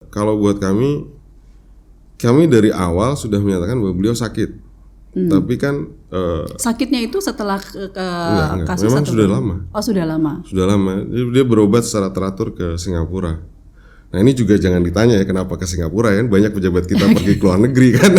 kalau buat kami dari awal sudah menyatakan bahwa beliau sakit. Tapi kan sakitnya itu setelah enggak. kasus Memang atau sudah lama. Oh, sudah lama. Sudah lama. Dia berobat secara teratur ke Singapura. Nah ini juga jangan ditanya ya kenapa ke Singapura ya, banyak pejabat kita pergi ke luar negeri kan.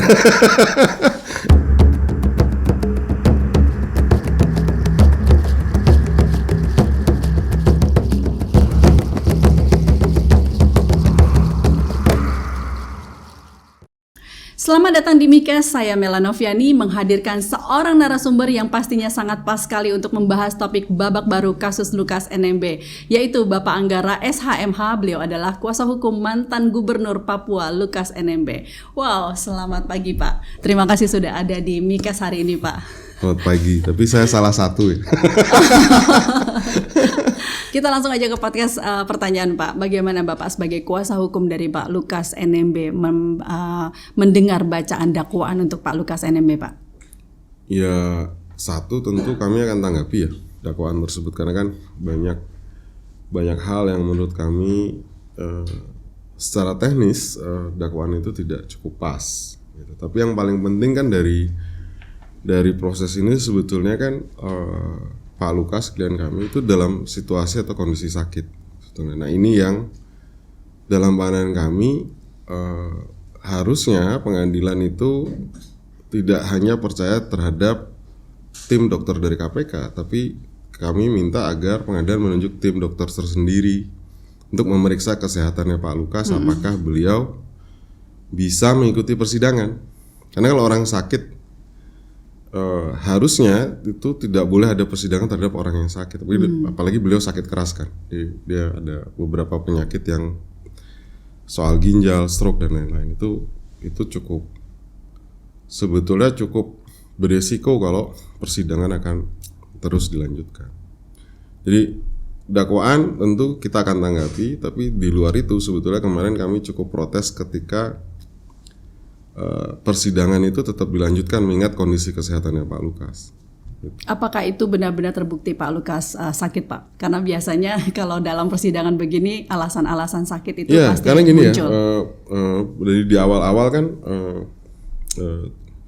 Selamat datang di Mikes, saya Mela Noviani menghadirkan seorang narasumber yang pastinya sangat pas sekali untuk membahas topik babak baru kasus Lukas NMB, yaitu Bapak Anggara SHMH. Beliau adalah kuasa hukum mantan Gubernur Papua Lukas NMB. Wow, selamat pagi Pak. Terima kasih sudah ada di Mikes hari ini Pak. Selamat pagi, tapi saya salah satu ya. Kita langsung aja ke podcast pertanyaan Pak. Bagaimana Bapak sebagai kuasa hukum dari Pak Lukas NMB mendengar bacaan dakwaan untuk Pak Lukas NMB Pak? Ya satu tentu kami akan tanggapi ya dakwaan tersebut karena kan banyak hal yang menurut kami secara teknis dakwaan itu tidak cukup pas. Gitu. Tapi yang paling penting kan dari proses ini sebetulnya kan Pak Lukas klien kami itu dalam situasi atau kondisi sakit. Nah ini yang dalam pandangan kami harusnya pengadilan itu tidak hanya percaya terhadap tim dokter dari KPK, tapi kami minta agar pengadilan menunjuk tim dokter tersendiri untuk memeriksa kesehatannya Pak Lukas, apakah beliau bisa mengikuti persidangan. Karena kalau orang sakit harusnya itu tidak boleh ada persidangan terhadap orang yang sakit. Apalagi beliau sakit keras kan. Dia ada beberapa penyakit yang soal ginjal, stroke dan lain-lain. Itu sebetulnya cukup beresiko kalau persidangan akan terus dilanjutkan. Jadi dakwaan tentu kita akan tanggapi, tapi di luar itu sebetulnya kemarin kami cukup protes ketika persidangan itu tetap dilanjutkan mengingat kondisi kesehatannya Pak Lukas. Apakah itu benar-benar terbukti Pak Lukas sakit Pak? Karena biasanya kalau dalam persidangan begini alasan-alasan sakit itu pasti karena gini muncul. Dari di awal-awal kan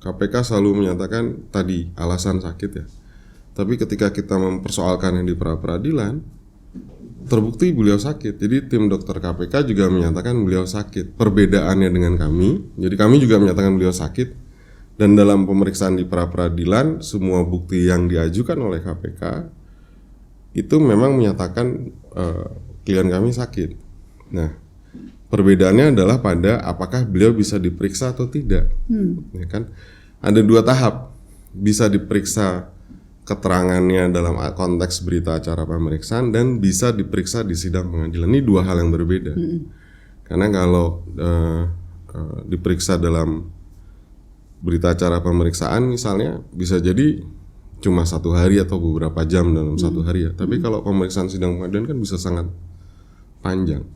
KPK selalu menyatakan tadi alasan sakit ya. Tapi ketika kita mempersoalkan yang di pra-peradilan terbukti beliau sakit. Jadi tim dokter KPK juga menyatakan beliau sakit. Perbedaannya dengan kami, jadi kami juga menyatakan beliau sakit. Dan dalam pemeriksaan di pra-peradilan, semua bukti yang diajukan oleh KPK itu memang menyatakan klien kami sakit. Nah, perbedaannya adalah pada apakah beliau bisa diperiksa atau tidak. Ya kan? Ada dua tahap, bisa diperiksa keterangannya dalam konteks berita acara pemeriksaan dan bisa diperiksa di sidang pengadilan. Ini dua hal yang berbeda. Karena kalau diperiksa dalam berita acara pemeriksaan misalnya bisa jadi cuma 1 hari atau beberapa jam dalam 1 hari ya. Tapi kalau pemeriksaan sidang pengadilan kan bisa sangat panjang.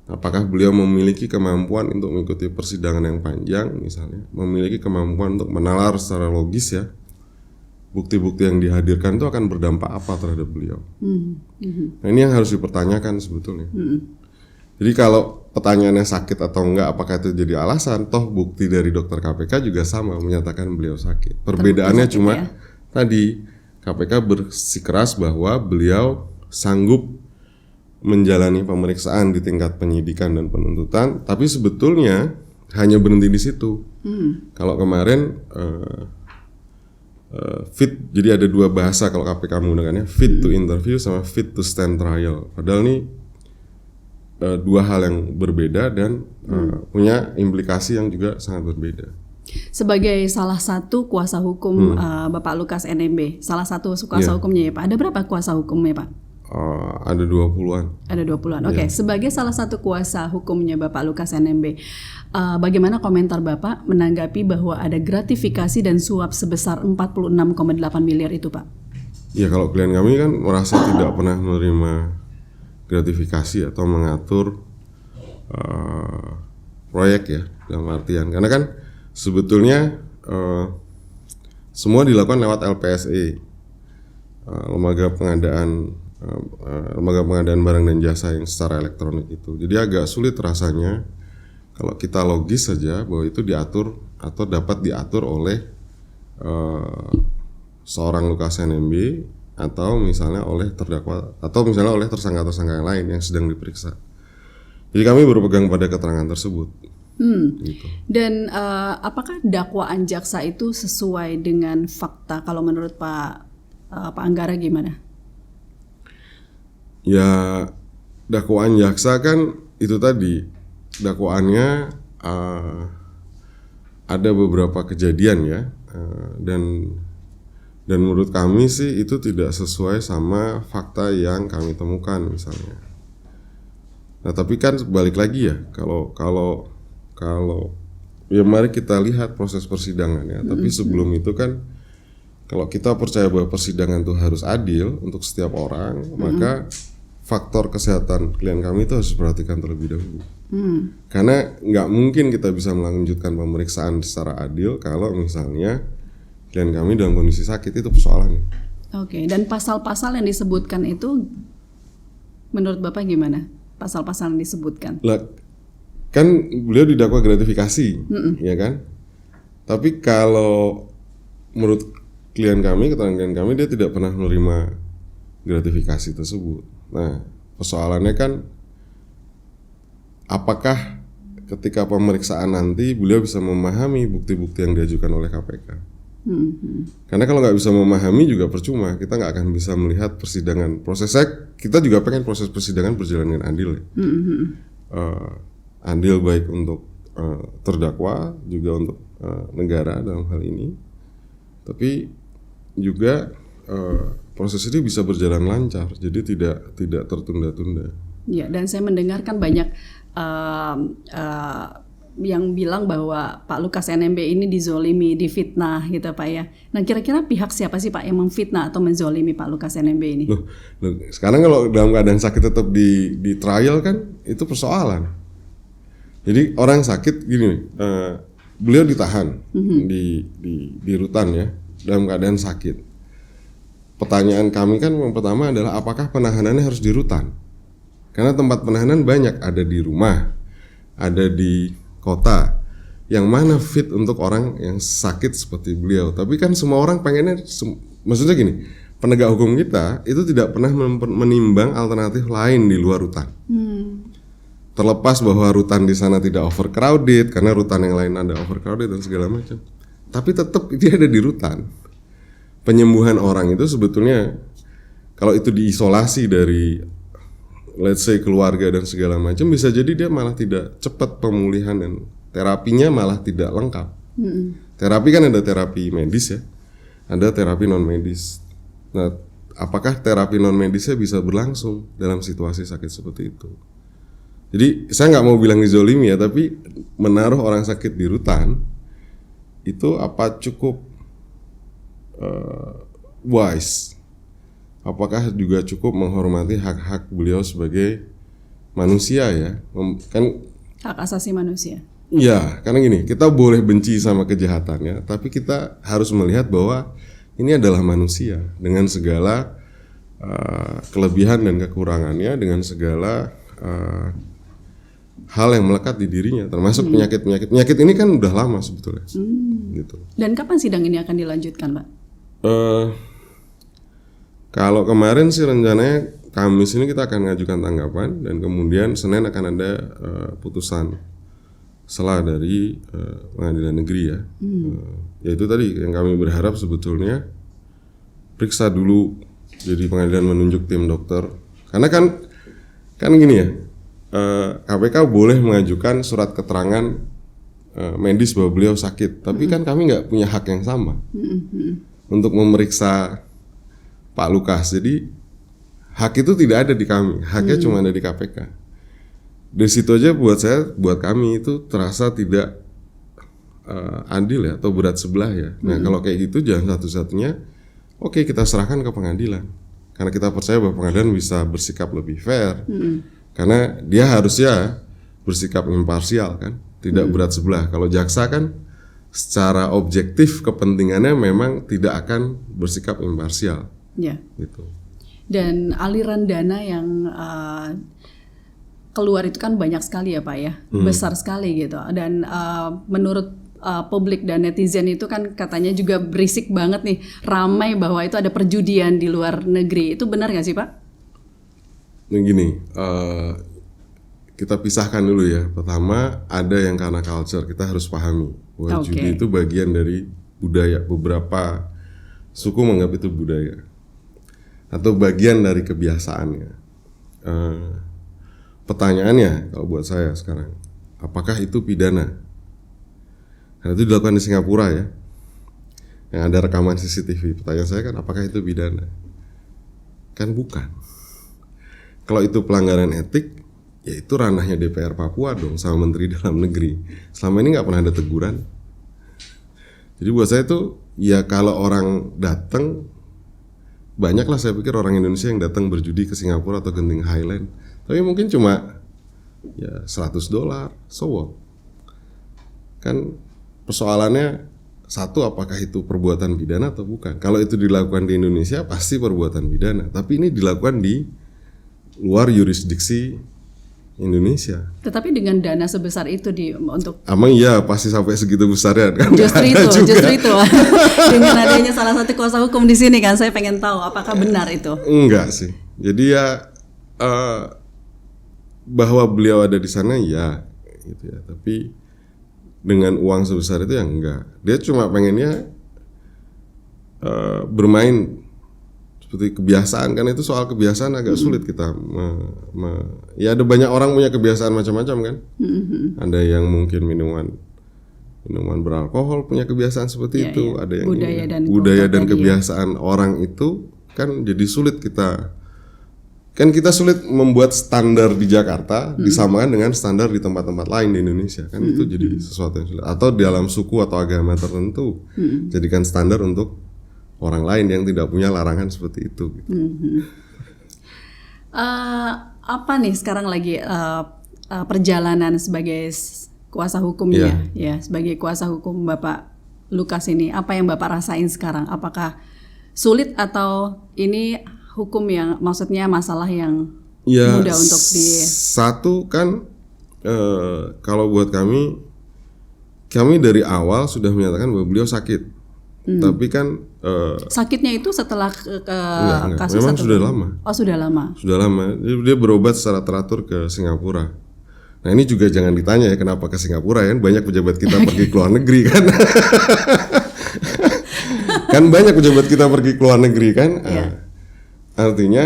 Apakah beliau memiliki kemampuan untuk mengikuti persidangan yang panjang misalnya, memiliki kemampuan untuk menalar secara logis ya bukti-bukti yang dihadirkan itu akan berdampak apa terhadap beliau. Nah ini yang harus dipertanyakan sebetulnya. Jadi kalau pertanyaannya sakit atau enggak, apakah itu jadi alasan? Toh bukti dari dokter KPK juga sama menyatakan beliau sakit. Perbedaannya sakit, cuma tadi KPK bersikeras bahwa beliau sanggup menjalani pemeriksaan di tingkat penyidikan dan penuntutan, tapi sebetulnya hanya berhenti di situ. Kalau kemarin fit, jadi ada dua bahasa kalau KPK menggunakannya, fit to interview sama fit to stand trial. Padahal ini dua hal yang berbeda dan punya implikasi yang juga sangat berbeda. Sebagai salah satu kuasa hukum Bapak Lukas NMB, salah satu kuasa hukumnya ya Pak, ada berapa kuasa hukumnya Pak? Ada 20-an. Ada 20-an. Oke. Sebagai salah satu kuasa hukumnya Bapak Lukas NMB, bagaimana komentar Bapak menanggapi bahwa ada gratifikasi dan suap sebesar 46,8 miliar itu Pak? Ya kalau klien kami kan merasa tidak pernah menerima gratifikasi atau mengatur proyek ya dalam artian. Karena kan sebetulnya semua dilakukan lewat LPSE, lembaga pengadaan barang dan jasa yang secara elektronik itu. Jadi agak sulit rasanya kalau kita logis saja bahwa itu diatur atau dapat diatur oleh seorang Lukas NMB atau misalnya oleh terdakwa atau misalnya oleh tersangka-tersangka yang lain yang sedang diperiksa. Jadi kami berpegang pada keterangan tersebut. Gitu. Dan apakah dakwaan jaksa itu sesuai dengan fakta? Kalau menurut Pak Anggara gimana? Ya, dakwaan jaksa kan itu tadi, dakwaannya ada beberapa kejadian ya, dan menurut kami sih itu tidak sesuai sama fakta yang kami temukan misalnya. Nah tapi kan balik lagi ya, kalau ya mari kita lihat proses persidangan ya. Tapi sebelum itu kan, kalau kita percaya bahwa persidangan itu harus adil untuk setiap orang, maka faktor kesehatan klien kami itu harus diperhatikan terlebih dahulu. Karena nggak mungkin kita bisa melanjutkan pemeriksaan secara adil kalau misalnya klien kami dalam kondisi sakit, itu persoalannya. Oke, dan pasal-pasal yang disebutkan itu menurut Bapak gimana? Pasal-pasal yang disebutkan? Lah, kan beliau didakwa gratifikasi, ya kan? Tapi kalau menurut klien kami, keterangan klien kami, dia tidak pernah menerima gratifikasi tersebut. Nah, persoalannya kan, apakah ketika pemeriksaan nanti beliau bisa memahami bukti-bukti yang diajukan oleh KPK? Karena kalau nggak bisa memahami juga percuma, kita nggak akan bisa melihat persidangan. Prosesnya, kita juga pengen proses persidangan berjalan dengan adil ya. Adil baik untuk terdakwa, juga untuk negara dalam hal ini. Tapi juga proses ini bisa berjalan lancar, jadi tidak tertunda-tunda. Ya, dan saya mendengarkan banyak yang bilang bahwa Pak Lukas NMB ini dizolimi, difitnah gitu Pak ya. Nah kira-kira pihak siapa sih Pak yang memfitnah atau menzolimi Pak Lukas NMB ini? Loh, sekarang kalau dalam keadaan sakit tetap di trial kan itu persoalan. Jadi orang sakit gini, beliau ditahan di rutan ya dalam keadaan sakit. Pertanyaan kami kan yang pertama adalah apakah penahanannya harus di rutan? Karena tempat penahanan banyak, ada di rumah, ada di kota, yang mana fit untuk orang yang sakit seperti beliau. Tapi kan semua orang pengennya, maksudnya gini, penegak hukum kita itu tidak pernah menimbang alternatif lain di luar rutan. Terlepas bahwa rutan di sana tidak overcrowded, karena rutan yang lain ada overcrowded dan segala macam. Tapi tetap dia ada di rutan. Penyembuhan orang itu sebetulnya, kalau itu diisolasi dari let's say keluarga dan segala macam, bisa jadi dia malah tidak cepat pemulihan dan terapinya malah tidak lengkap. Terapi kan ada terapi medis ya, ada terapi non medis. Nah, apakah terapi non medisnya bisa berlangsung dalam situasi sakit seperti itu? Jadi saya nggak mau bilang dizolimi ya, tapi menaruh orang sakit di rutan itu apa cukup wise? Apakah juga cukup menghormati hak-hak beliau sebagai manusia ya? Kan hak asasi manusia. Iya, karena gini, kita boleh benci sama kejahatannya, tapi kita harus melihat bahwa ini adalah manusia dengan segala kelebihan dan kekurangannya, dengan segala hal yang melekat di dirinya, termasuk penyakit-penyakit. Penyakit ini kan udah lama sebetulnya. Gitu. Dan kapan sidang ini akan dilanjutkan, Pak? Kalau kemarin sih rencananya Kamis ini kita akan mengajukan tanggapan, dan kemudian Senin akan ada putusan selah dari pengadilan negeri ya. Yaitu tadi yang kami berharap sebetulnya periksa dulu, jadi pengadilan menunjuk tim dokter. Karena kan gini ya, KPK boleh mengajukan surat keterangan medis bahwa beliau sakit, tapi kan kami nggak punya hak yang sama untuk memeriksa Pak Lukas. Jadi hak itu tidak ada di kami, haknya cuma ada di KPK. Dari situ aja buat kami itu terasa tidak adil ya, atau berat sebelah ya. Nah kalau kayak gitu jangan satu-satunya, oke, kita serahkan ke pengadilan, karena kita percaya bahwa pengadilan bisa bersikap lebih fair, karena dia harusnya bersikap imparsial kan, tidak berat sebelah. Kalau jaksa kan secara objektif kepentingannya memang tidak akan bersikap imparsial. Ya. Gitu. Dan aliran dana yang keluar itu kan banyak sekali ya Pak ya, besar sekali gitu. Dan menurut publik dan netizen itu kan katanya juga berisik banget nih, ramai bahwa itu ada perjudian di luar negeri. Itu benar nggak sih Pak? Nah gini, kita pisahkan dulu ya. Pertama, ada yang karena culture, kita harus pahami bahwa judi itu bagian dari budaya. Beberapa suku menganggap itu budaya atau bagian dari kebiasaannya. Pertanyaannya kalau buat saya sekarang, apakah itu pidana? Karena itu dilakukan di Singapura ya, yang ada rekaman CCTV. Pertanyaan saya kan, apakah itu pidana? Kan bukan. Kalau itu pelanggaran etik, ya itu ranahnya DPR Papua dong sama Menteri Dalam Negeri. Selama ini nggak pernah ada teguran. Jadi buat saya itu, ya kalau orang datang, banyaklah saya pikir orang Indonesia yang datang berjudi ke Singapura atau Genting Highland. Tapi mungkin cuma ya $100, so what? Kan persoalannya satu, apakah itu perbuatan pidana atau bukan? Kalau itu dilakukan di Indonesia pasti perbuatan pidana. Tapi ini dilakukan di luar yurisdiksi Indonesia. Tetapi dengan dana sebesar itu untuk Emang iya pasti sampai segitu besarnya kan? Justru itu. Dengan adanya salah satu kuasa hukum di sini kan, saya pengen tahu apakah benar itu. Enggak sih. Jadi ya bahwa beliau ada di sana ya, gitu ya. Tapi dengan uang sebesar itu ya enggak. Dia cuma pengennya bermain seperti kebiasaan, kan itu soal kebiasaan agak sulit kita ya ada banyak orang punya kebiasaan macam-macam kan. Ada yang mungkin minuman beralkohol punya kebiasaan seperti itu. Ada yang budaya dan kebiasaan orang itu kan jadi sulit kita sulit membuat standar di Jakarta disamakan dengan standar di tempat-tempat lain di Indonesia kan. Itu jadi sesuatu yang sulit. Atau dalam suku atau agama tertentu jadikan standar untuk orang lain yang tidak punya larangan seperti itu gitu. Apa nih sekarang lagi perjalanan sebagai kuasa hukumnya ya, sebagai kuasa hukum Bapak Lukas ini, apa yang Bapak rasain sekarang? Apakah sulit atau ini hukum yang maksudnya masalah yang mudah untuk satu kan kalau buat kami dari awal sudah menyatakan bahwa beliau sakit. Tapi kan sakitnya itu setelah enggak. kasus memang sudah lama. Oh, sudah lama. Dia berobat secara teratur ke Singapura. Nah ini juga jangan ditanya ya kenapa ke Singapura ya, banyak pejabat kita pergi ke luar negeri kan. Kan banyak pejabat kita pergi ke luar negeri kan. Artinya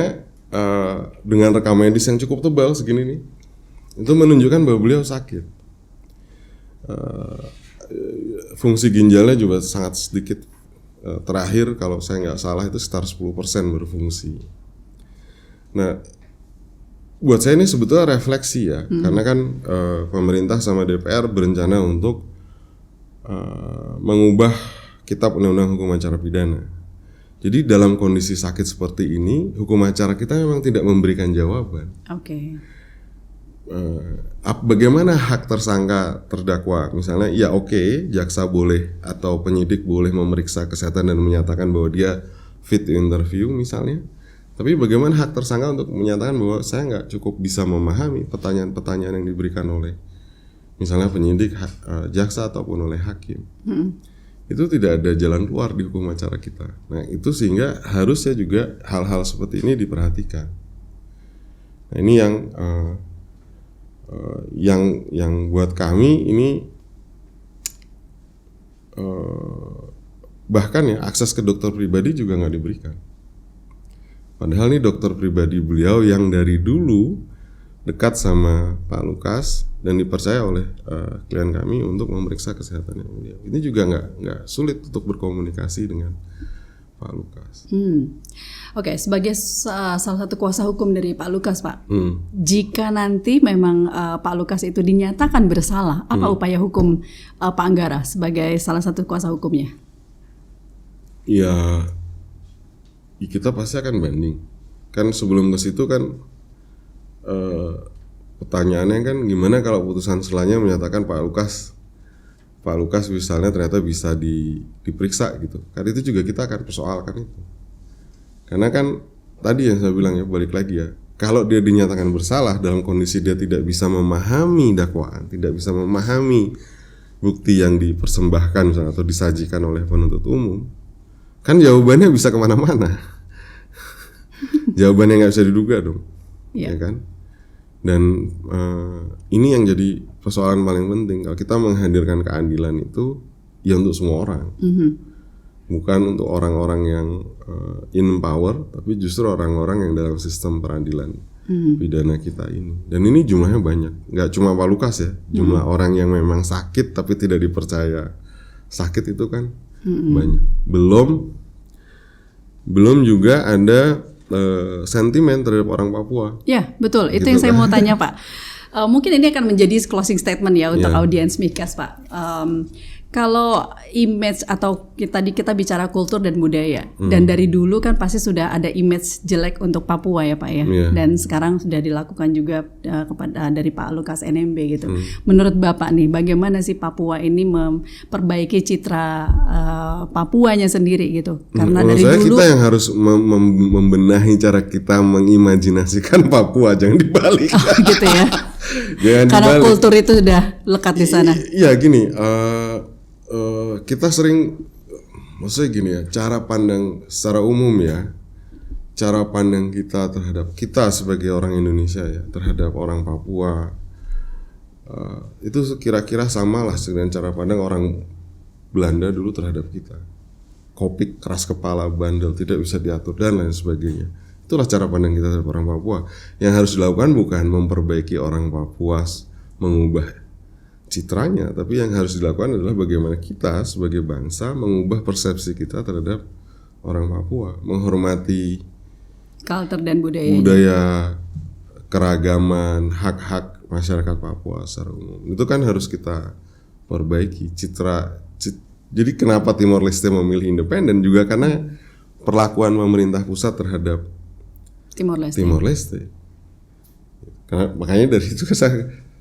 dengan rekam medis yang cukup tebal segini nih, itu menunjukkan bahwa beliau sakit. Fungsi ginjalnya juga sangat sedikit. Terakhir kalau saya nggak salah itu sekitar 10% berfungsi. Nah, buat saya ini sebetulnya refleksi ya, karena kan pemerintah sama DPR berencana untuk mengubah Kitab Undang-Undang Hukum Acara Pidana. Jadi dalam kondisi sakit seperti ini, hukum acara kita memang tidak memberikan jawaban. Bagaimana hak tersangka terdakwa? Misalnya, ya jaksa boleh atau penyidik boleh memeriksa kesehatan dan menyatakan bahwa dia fit to interview misalnya. Tapi bagaimana hak tersangka untuk menyatakan bahwa saya nggak cukup bisa memahami pertanyaan-pertanyaan yang diberikan oleh misalnya penyidik, jaksa ataupun oleh hakim. Itu tidak ada jalan keluar di hukum acara kita. Nah itu sehingga harusnya juga hal-hal seperti ini diperhatikan. Nah ini yang buat kami ini bahkan ya akses ke dokter pribadi juga nggak diberikan. Padahal ini dokter pribadi beliau yang dari dulu dekat sama Pak Lukas dan dipercaya oleh klien kami untuk memeriksa kesehatannya beliau. Ini juga nggak sulit untuk berkomunikasi dengan Pak Lukas. Oke, sebagai salah satu kuasa hukum dari Pak Lukas, Pak, jika nanti memang Pak Lukas itu dinyatakan bersalah, apa upaya hukum Pak Anggara sebagai salah satu kuasa hukumnya? Ya, kita pasti akan banding. Kan sebelum ke situ kan pertanyaannya kan gimana kalau putusan selanjutnya menyatakan Pak Lukas misalnya ternyata bisa diperiksa gitu. Kan itu juga kita akan persoalkan itu. Karena kan tadi yang saya bilang ya, balik lagi ya, kalau dia dinyatakan bersalah dalam kondisi dia tidak bisa memahami dakwaan, tidak bisa memahami bukti yang dipersembahkan misalnya, atau disajikan oleh penuntut umum, kan jawabannya bisa kemana-mana. Jawabannya nggak bisa diduga dong, ya kan? Dan ini yang jadi persoalan paling penting. Kalau kita menghadirkan keadilan itu ya untuk semua orang, bukan untuk orang-orang yang in power, tapi justru orang-orang yang dalam sistem peradilan pidana kita ini. Dan ini jumlahnya banyak, nggak cuma Pak Lukas ya, jumlah orang yang memang sakit tapi tidak dipercaya sakit itu kan banyak. Belum juga ada sentimen terhadap orang Papua. Ya, betul. Itu Gitu yang saya kan. mau tanya, Pak. Mungkin ini akan menjadi closing statement ya untuk Ya. audiens Mikas, Pak. Kalau image atau tadi kita bicara kultur dan budaya, dan dari dulu kan pasti sudah ada image jelek untuk Papua ya, Pak ya. Iya. Dan sekarang sudah dilakukan juga kepada dari Pak Lukas NMB gitu. Menurut Bapak nih, bagaimana sih Papua ini memperbaiki citra Papuanya sendiri gitu? Karena Menurut dari saya dulu kita yang harus membenahi cara kita mengimajinasikan Papua, jangan dibalik. gitu ya. Jangan Karena dibalik. kultur itu sudah lekat di sana. Iya gini, kita sering, maksudnya gini ya, cara pandang secara umum ya, cara pandang kita terhadap kita sebagai orang Indonesia ya, terhadap orang Papua, itu kira-kira sama lah dengan cara pandang orang Belanda dulu terhadap kita. Kopik, keras kepala, bandel, tidak bisa diatur dan lain sebagainya. Itulah cara pandang kita terhadap orang Papua. Yang harus dilakukan bukan memperbaiki orang Papua, mengubah citranya, tapi yang harus dilakukan adalah bagaimana kita sebagai bangsa mengubah persepsi kita terhadap orang Papua, menghormati Culture dan budaya. budaya, keragaman, hak-hak masyarakat Papua secara umum. Itu kan harus kita perbaiki jadi kenapa Timor Leste memilih independen juga karena perlakuan pemerintah pusat terhadap Timor Leste. Karena makanya dari itu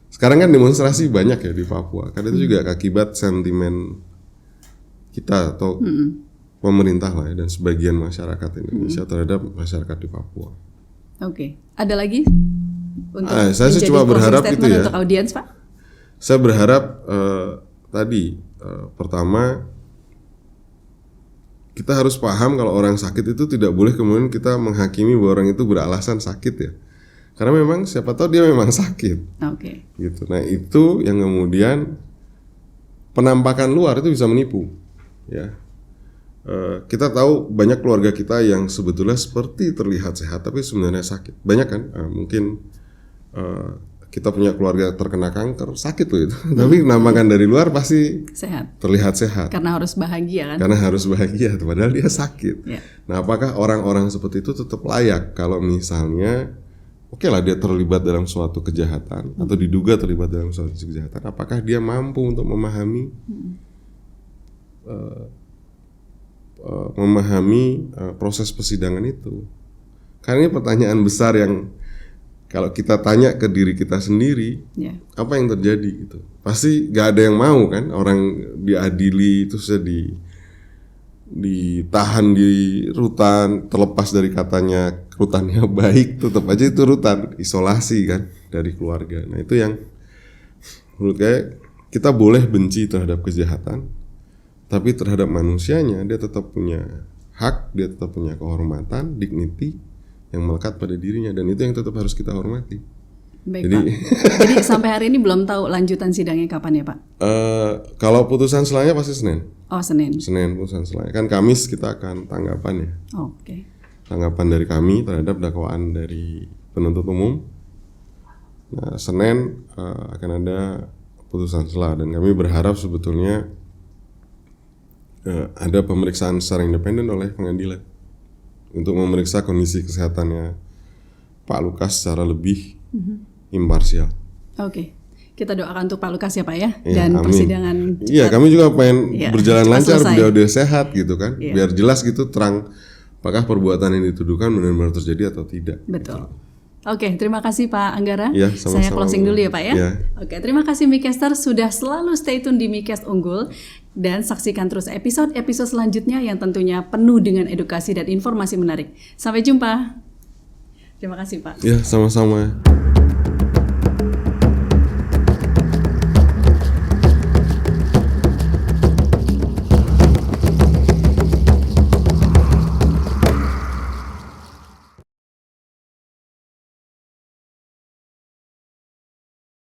sekarang kan demonstrasi banyak ya di Papua. Karena itu juga akibat sentimen kita atau pemerintah lah ya, dan sebagian masyarakat Indonesia terhadap masyarakat di Papua. Oke. Ada lagi untuk Saya menjadi cuma closing berharap statement itu ya. untuk audiens, Pak? Saya berharap pertama kita harus paham kalau orang sakit itu tidak boleh kemudian kita menghakimi bahwa orang itu beralasan sakit ya. Karena memang siapa tahu dia memang sakit. Oke. Gitu. Nah, itu yang kemudian penampakan luar itu bisa menipu. Ya. Kita tahu banyak keluarga kita yang sebetulnya seperti terlihat sehat tapi sebenarnya sakit. Banyak kan? Mungkin kita punya keluarga terkena kanker, sakit tuh itu. Tapi penampakan dari luar pasti Sehat. terlihat sehat. Karena harus bahagia kan? Karena harus bahagia, padahal dia sakit. Ya. Nah, apakah orang-orang seperti itu tetap layak kalau misalnya oke lah dia terlibat dalam suatu kejahatan atau diduga terlibat dalam suatu kejahatan, apakah dia mampu untuk memahami proses persidangan itu? Karena ini pertanyaan besar yang kalau kita tanya ke diri kita sendiri, Ya. apa yang terjadi gitu? Pasti gak ada yang mau kan orang diadili itu sudah ditahan di rutan, terlepas dari katanya rutannya baik, tetap aja itu rutan, isolasi kan dari keluarga. Nah, itu yang menurut saya kita boleh benci terhadap kejahatan, tapi terhadap manusianya dia tetap punya hak, dia tetap punya kehormatan, dignity yang melekat pada dirinya, dan itu yang tetap harus kita hormati. Baik, Jadi- Pak. Jadi sampai hari ini belum tahu lanjutan sidangnya kapan ya, Pak? Kalau putusan selanjutnya pasti Senin. Oh, Senin. Senin putusan selanjutnya. Kan Kamis kita akan tanggapan ya. Oke. Tanggapan dari kami terhadap dakwaan dari penuntut umum. Nah, Senin akan ada putusan sela, dan kami berharap sebetulnya ada pemeriksaan secara independen oleh pengadilan untuk memeriksa kondisi kesehatannya Pak Lukas secara lebih imparsial. Oke. Kita doakan untuk Pak Lukas ya, Pak ya. Ya, Dan amin. persidangan Iya, kami juga pengen Iya, berjalan cepat lancar, selesai. beliau dia sehat gitu kan, Iya. biar jelas gitu terang apakah perbuatan yang dituduhkan benar-benar terjadi atau tidak. Betul. Oke, terima kasih Pak Anggara. Iya, Saya sama-sama, closing Bu. dulu ya Pak ya. Iya. Oke, terima kasih Mikester sudah selalu stay tune di Mikest Unggul. Dan saksikan terus episode-episode selanjutnya yang tentunya penuh dengan edukasi dan informasi menarik. Sampai jumpa. Terima kasih Pak. Ya, sama-sama.